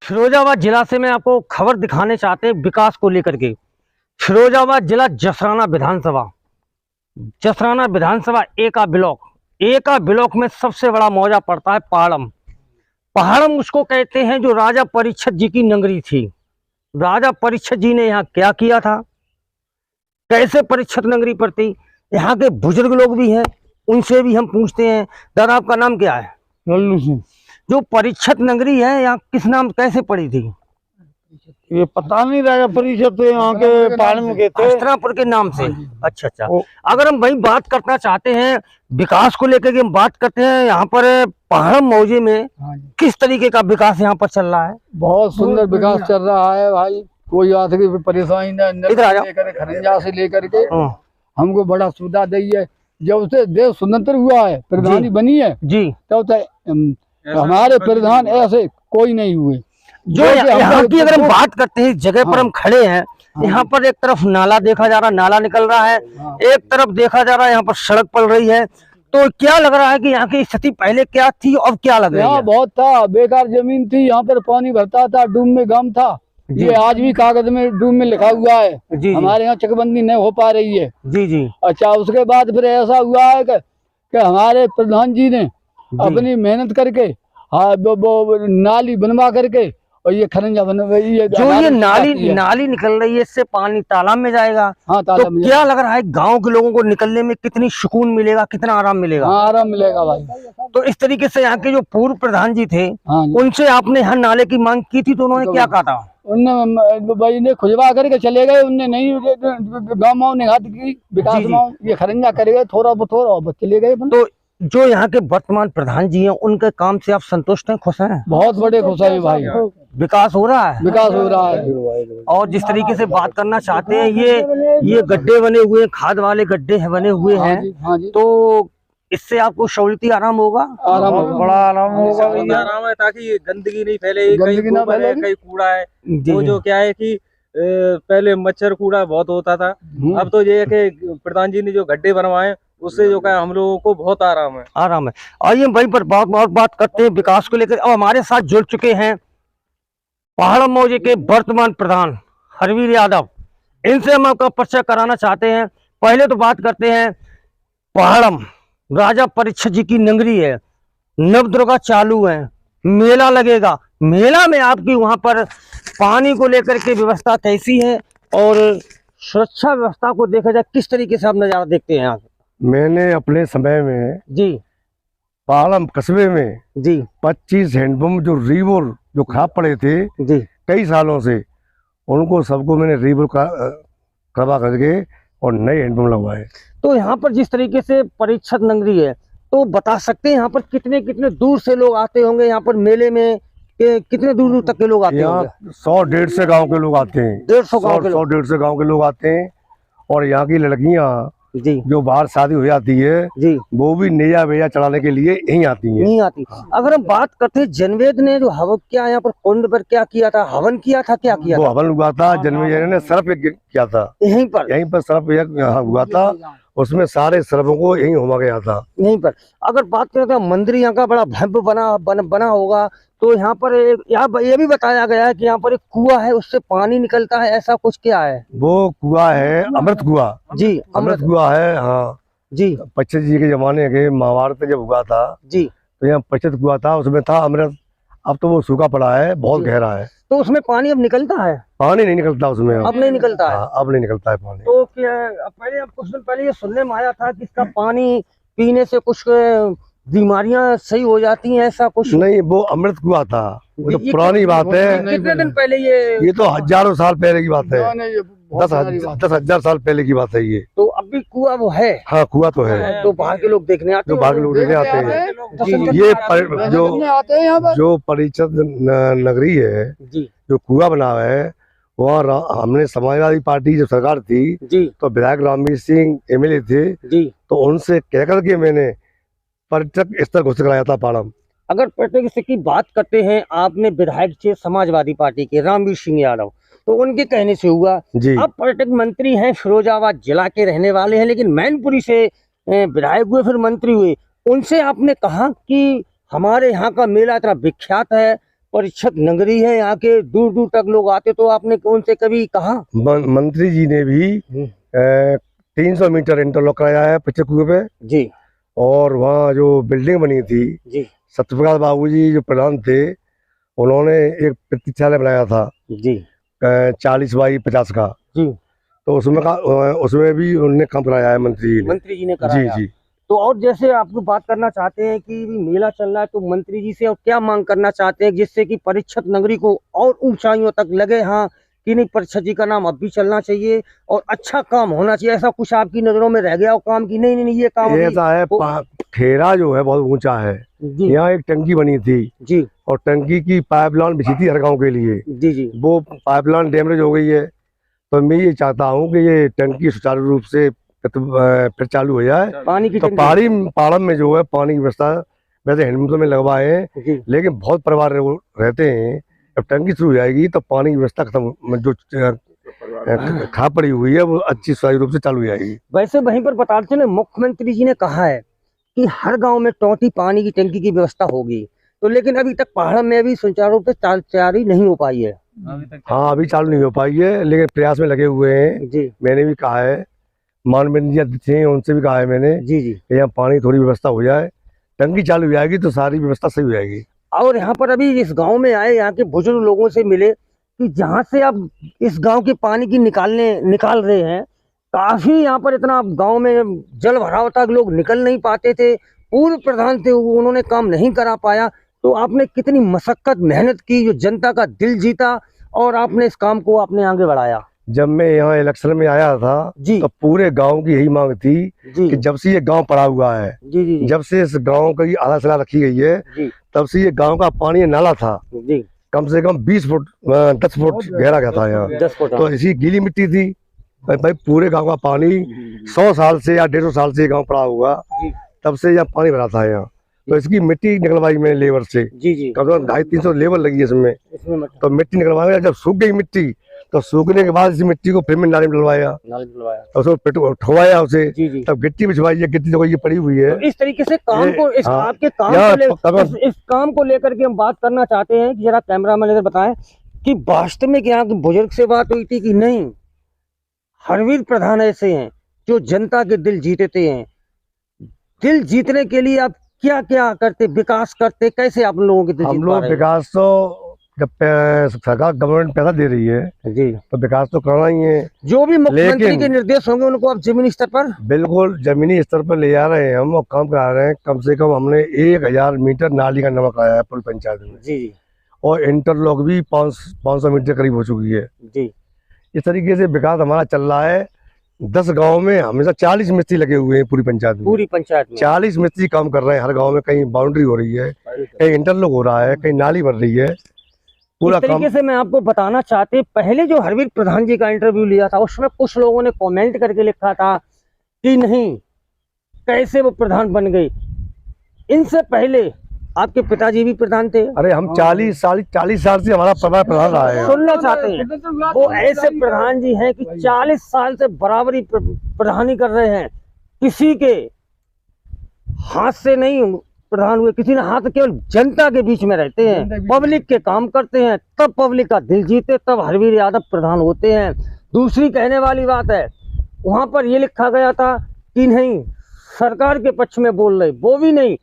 फिरोजाबाद जिला से मैं आपको खबर दिखाने चाहते हैं विकास को लेकर के। फिरोजाबाद जिला जसराना विधानसभा एका ब्लॉक में सबसे बड़ा मौजा पड़ता है पहाड़म उसको कहते हैं जो राजा परीक्षित जी की नगरी थी। राजा परीक्षित जी ने यहाँ क्या किया था, कैसे परीक्षित नगरी पड़ती, यहाँ के बुजुर्ग लोग भी हैं, उनसे भी हम पूछते हैं। दादा आपका नाम क्या है? लल्लू सिंह। जो परीक्षित नगरी है यहाँ किस नाम कैसे पड़ी थी? ये पता नहीं, राजा परिषद तो यहाँ के पहाड़ में गए थे, हस्तिनापुर के नाम से। अच्छा। अगर हम वही बात करना चाहते हैं, विकास को लेकर के हम बात करते हैं, यहाँ पर पहाड़म मौजे में किस तरीके का विकास यहाँ पर चल रहा है? बहुत सुंदर विकास चल रहा है भाई। कोई आर्थिक परेशानी नहीं, खरंजा से लेकर के हमको बड़ा सुविधा दी है। जब से देश स्वतंत्र हुआ है, प्रधानी बनी है जी, तब हमारे प्रधान ऐसे कोई नहीं हुए। जो यहाँ की अगर हम बात करते हैं, जगह पर हम खड़े हैं, यहाँ पर एक तरफ नाला देखा जा रहा, नाला निकल रहा है, एक तरफ देखा जा रहा है यहाँ पर सड़क पड़ रही है। तो क्या लग रहा है कि यहाँ की स्थिति पहले क्या थी और क्या लग रहा है? बहुत था, बेकार जमीन थी, यहाँ पर पानी भरता था, डूब में गम था। ये आज भी कागज में डूब में लिखा हुआ है। जी, हमारे यहाँ चकबंदी नहीं हो पा रही है। जी। अच्छा, उसके बाद फिर ऐसा हुआ है कि हमारे प्रधान जी ने अपनी मेहनत करके वो नाली बनवा करके और ये खरंजा ये नाली निकल रही है, इससे पानी तालाब में जाएगा। तो क्या लग रहा है गांव के लोगों को निकलने में कितनी सुकून मिलेगा, कितना आराम मिलेगा? आराम मिलेगा भाई। तो इस तरीके से यहाँ के जो पूर्व प्रधान जी थे, उनसे आपने यहाँ नाले की मांग की थी, तो उन्होंने क्या कहा था? उनने खुजवा करके चले गए, उनने नहीं गाँव ने हाथ की विकास ये खरंजा करेगा थोड़ा बहुत चले गए। तो जो यहाँ के वर्तमान प्रधान जी हैं, उनके काम से आप संतुष्ट हैं, खुश हैं? बहुत बड़े खुश हैं भाई। विकास हो रहा है, विकास हो रहा है। और जिस तरीके से बात करना चाहते हैं, ये गड्ढे बने हुए हैं, खाद वाले गड्ढे बने हुए हैं, तो इससे आपको सहूलियत आराम होगा? आराम होगा, बड़ा आराम होगा। आराम है, ताकि ये गंदगी नहीं फैले, कहीं कूड़ा है तो जो क्या है कि पहले मच्छर कूड़ा बहुत होता था, अब तो ये है कि प्रधान जी ने जो गड्ढे बनवाए उससे जो क्या हम लोगों को बहुत आराम है। आइए वहीं पर बहुत बात करते हैं विकास को लेकर। अब हमारे साथ जुड़ चुके हैं पहाड़म मौजे के वर्तमान प्रधान हरवीर यादव, इनसे हम आपका परिचय कराना चाहते हैं। पहले तो बात करते हैं, पहाड़म राजा परीक्षित जी की नगरी है, नवदुर्गा चालू है, मेला लगेगा। मेला में आपकी वहां पर पानी को लेकर के व्यवस्था कैसी है और सुरक्षा व्यवस्था को देखा जाए किस तरीके से आप नजारा देखते हैं यहाँ? मैंने अपने समय में जी पहाड़म कस्बे में जी 25 हैंडपम्प जो रीबोर जो खराब पड़े थे जी कई सालों से, उनको सबको मैंने रीबोर करवा करके और नए हैंडपम्प लगवाए। तो यहाँ पर जिस तरीके से परीक्षित नगरी है, तो बता सकते हैं यहाँ पर कितने दूर से लोग आते होंगे? यहाँ पर मेले में कितने दूर तक के लोग आते होंगे? 100-150 गाँव के लोग आते हैं। 100-150 गाँव के लोग आते हैं। और यहाँ की लड़कियाँ जी जो बाहर शादी हो जाती है जी, वो भी नेजा वेजा चढ़ाने के लिए यहीं आती है। अगर हम बात करते हैं, जनवेद ने जो हवन क्या यहाँ पर कुंड पर क्या किया था, हवन किया था, क्या किया वो था? हवन हुआ था, जनवेद ने सर्प किया था यहीं पर सर्प हुआ था, उसमें सारे सर्पों को यहीं होमा गया था यहीं पर। अगर बात करें तो मंदिर यहाँ का बड़ा भव्य बना होगा, तो यहाँ पर ये भी बताया गया है कि यहाँ पर एक कुआं है, उससे पानी निकलता है, ऐसा कुछ क्या है? वो कुआं है अमृत कुआं जी, अमृत कुआं है। हाँ जी, परीक्षित जी के जमाने के महाभारत जब हुआ था जी, तो यहाँ परीक्षित कुआं था, उसमें था अमृत। अब तो वो सूखा पड़ा है, बहुत गहरा है। तो उसमें पानी अब निकलता है? पानी नहीं निकलता उसमें, अब नहीं निकलता है। अब नहीं निकलता है पानी। तो क्या पहले कुछ दिन पहले ये सुनने में आया था कि इसका पानी पीने से कुछ बीमारियां सही हो जाती हैं, ऐसा कुछ? नहीं, वो अमृत कुआं था, वो तो पुरानी बात है। कितने दिन पहले ये तो हजारों साल पहले की बात है, 10,000 साल पहले की बात है ये। तो अब भी कुआं वो है? हाँ, कुआं तो है। तो बाहर के लोग देखने आते हैं? बाहर के लोग देखने आते हैं। ये जो परीक्षित नगरी है, जो कुआं बना है, वहाँ हमने समाजवादी पार्टी जब सरकार थी जी, तो विधायक रामवीर सिंह एमएलए थे जी, तो उनसे कह करके मैंने पर्यटक स्थल घोषित कराया था पहाड़म। अगर पर्यटक स्थल की बात करते हैं, आपने विधायक थे समाजवादी पार्टी के रामवीर सिंह यादव, तो उनके कहने से हुआ जी। अब पर्यटक मंत्री हैं, फिरोजाबाद जिला के रहने वाले हैं, लेकिन मैनपुरी से विधायक हुए, फिर मंत्री हुए। उनसे आपने कहा कि हमारे यहाँ का मेला इतना विख्यात है, परिषद नगरी है, यहाँ के दूर दूर तक लोग आते, तो आपने कौन से कभी कहा? मंत्री जी ने भी 300 मीटर इंटरलॉक कराया है पीछे कुएं पे जी। और वहाँ जो बिल्डिंग बनी थी जी। सत्यप्रकाश बाबू जी जो प्रधान थे, उन्होंने एक प्रतीक्षालय बनाया था जी 40 बाई 50 का जी। तो उसमें भी उन्होंने काम कराया है मंत्री जी ने कराया। जी। तो और जैसे आपको बात करना चाहते हैं कि मेला चल रहा है, तो मंत्री जी से और क्या मांग करना चाहते हैं जिससे कि परिषद नगरी को और ऊंचाइयों तक लगे, हाँ कि नहीं परिषद जी का नाम अब भी चलना चाहिए और अच्छा काम होना चाहिए? ऐसा कुछ आपकी नजरों में रह गया हो काम की नहीं ये काम ऐसा है? खेरा जो है बहुत ऊंचा है, यहाँ एक टंकी बनी थी जी, और टंकी की पाइपलाइन बिछी थी हर गाँव के लिए जी जी। वो पाइपलाइन डैमेज हो गई है, तो मैं ये चाहता हूँ कि ये टंकी सुचारू रूप से फिर चालू हो जाए। पानी की तो पहाड़म में जो है पानी की व्यवस्था वैसे हैंडपंप में लगवाए हैं, लेकिन बहुत परिवार रहते हैं, जब टंकी शुरू हो जाएगी तो पानी की व्यवस्था खत्म जो खा पड़ी हुई है वो अच्छी सुचारू रूप से चालू हो जाएगी। वैसे वहीं पर बताते चले मुख्यमंत्री जी ने कहा है कि हर गांव में टोटी पानी की टंकी की व्यवस्था होगी, तो लेकिन अभी तक पहाड़ में भी सुचारू रूप से तैयारी नहीं हो पाई है। हाँ अभी चालू नहीं हो पाई है, लेकिन प्रयास में लगे हुए हैं जी। मैंने भी कहा है, मानवेंद्र जी अध्यक्ष हैं उनसे भी कहा है मैंने जी जी, यहाँ पानी थोड़ी व्यवस्था हो जाए, टंकी चालू हो जाएगी तो सारी व्यवस्था सही हो जाएगी। और यहाँ पर अभी इस गांव में आए, यहाँ के बुजुर्ग लोगों से मिले कि जहाँ से अब इस गांव के पानी की निकाल रहे हैं, काफी यहाँ पर इतना गांव में जल भराव था, लोग निकल नहीं पाते थे, पूर्व प्रधान थे उन्होंने काम नहीं करा पाया, तो आपने कितनी मशक्कत मेहनत की, जो जनता का दिल जीता और आपने इस काम को आपने आगे बढ़ाया। जब मैं यहाँ इलेक्शन में आया था जी, तो पूरे गांव की यही मांग थी कि जब से ये गांव पड़ा हुआ है जी, जी, जब से इस गांव की आधारशिला रखी गई है जी, तब से ये गांव का पानी नाला था जी, कम से कम 10 फुट गहरा गया था यहाँ, 10 फुट, तो इसी गीली मिट्टी थी भाई। पूरे गांव का पानी 100 साल से या 150 साल से गांव पड़ा हुआ, तब से यहाँ पानी भरा था यहाँ, तो इसकी मिट्टी निकलवाई मैंने लेबर से जी जी, कम से कम 250-300 लेबर लगी इसमें, तो मिट्टी निकलवाया। जब सूख गई मिट्टी तो सूखने के बाद इस मिट्टी को फिर मैं नाली में डलवाया, तो उसको ठोवाया उसे, तब गिट्टी बिछवाई है, गिट्टी जो ये पड़ी हुई है। तो इस तरीके से काम को आपके इस काम को लेकर के हम बात करना चाहते हैं कि जरा कैमरा मैन इधर बताएं कि वास्तव में यहाँ के बुजुर्ग से बात हुई थी कि नहीं हरवीर प्रधान ऐसे हैं जो जनता के दिल जीतते हैं, दिल जीतने के लिए आप क्या क्या करते, विकास करते, कैसे आप लोगों के दिल? हम लोग विकास तो जब सरकार गवर्नमेंट पैसा दे रही है जी, तो विकास तो करना ही है, जो भी मुख्यमंत्री के निर्देश होंगे उनको आप जमीनी स्तर पर, बिल्कुल जमीनी स्तर पर ले जा रहे हैं हम और काम करा रहे हैं। कम से कम हमने 1000 मीटर नाली का नमक आया है पूरी पंचायत में जी, और इंटरलॉक भी 500 मीटर करीब हो चुकी है जी। इस तरीके से विकास हमारा चल रहा है। 10 गाँव में हमेशा 40 मिस्त्री लगे हुए हैं पूरी पंचायत में 40 मिस्त्री काम कर रहे हैं हर गाँव में, कहीं बाउंड्री हो रही है, कहीं इंटरलॉक हो रहा है, कहीं नाली बन रही है। पूरा तरीके से मैं आपको बताना चाहते, पहले जो हरवीर प्रधान जी का इंटरव्यू लिया था उसमें कुछ लोगों ने कमेंट करके लिखा था कि नहीं कैसे वो प्रधान बन गई। इनसे पहले आपके पिताजी भी प्रधान थे। अरे हम 40 साल से हमारा प्रधान रहा है। सुनना चाहते हैं वो ऐसे प्रधान जी हैं कि 40 साल से बराबरी प्रधानी कर रहे हैं, किसी के हाथ से नहीं प्रधान हुए, किसी ने हाथ, केवल जनता के बीच में रहते हैं, पब्लिक के काम करते हैं, तब पब्लिक का दिल जीते तब हरवीर यादव प्रधान होते हैं। दूसरी कहने वाली बात है, वहां पर ये लिखा गया था कि नहीं सरकार के पक्ष में बोल रहे, वो भी नहीं,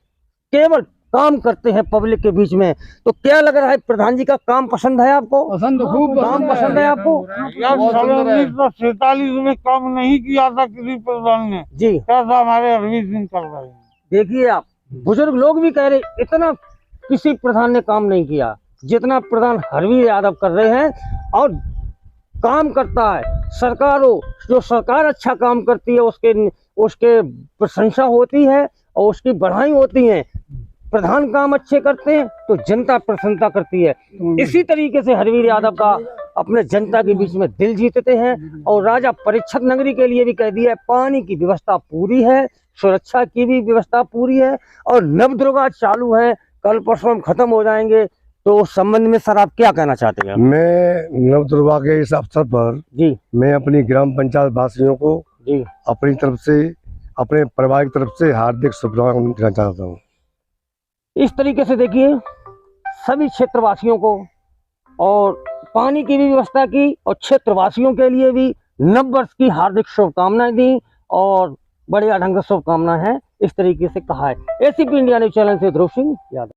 केवल काम करते हैं पब्लिक के बीच में। तो क्या लग रहा है प्रधान जी का काम पसंद है आपको? पसंद, खूब काम पसंद है आपको? 1947 में काम नहीं किया था किसी प्रधान ने जी, कैसा हमारे हरवीर सिंह कर रहे हैं। देखिए आप बुजुर्ग लोग भी कह रहे इतना किसी प्रधान ने काम नहीं किया जितना प्रधान हरवीर यादव कर रहे हैं, और काम करता है सरकारों, जो सरकार अच्छा काम करती है उसके प्रशंसा होती है और उसकी बढ़ाई होती है। प्रधान काम अच्छे करते हैं तो जनता प्रसन्नता करती है। इसी तरीके से हरवीर यादव का अपने जनता के बीच में दिल जीतते हैं। और राजा परिषद नगरी के लिए भी कह दिया है पानी की व्यवस्था पूरी है, सुरक्षा की भी व्यवस्था पूरी है, और नवदुर्गा चालू है, कल परसों खत्म हो जाएंगे। तो उस संबंध में सर आप क्या कहना चाहते हैं? मैं नवदुर्गा के इस अवसर पर जी मैं अपनी ग्राम पंचायत वासियों को जी अपनी तरफ से, अपने परिवार की तरफ से हार्दिक शुभकामनाएं देना चाहता हूँ। इस तरीके से देखिए सभी क्षेत्रवासियों को और पानी की भी व्यवस्था की और क्षेत्रवासियों के लिए भी नव वर्ष की हार्दिक शुभकामनाएं दी और बढ़िया ढंग से शुभकामनाएं हैं, इस तरीके से कहा है। एसीपी इंडिया न्यूज चैनल से ध्रुव सिंह यादव।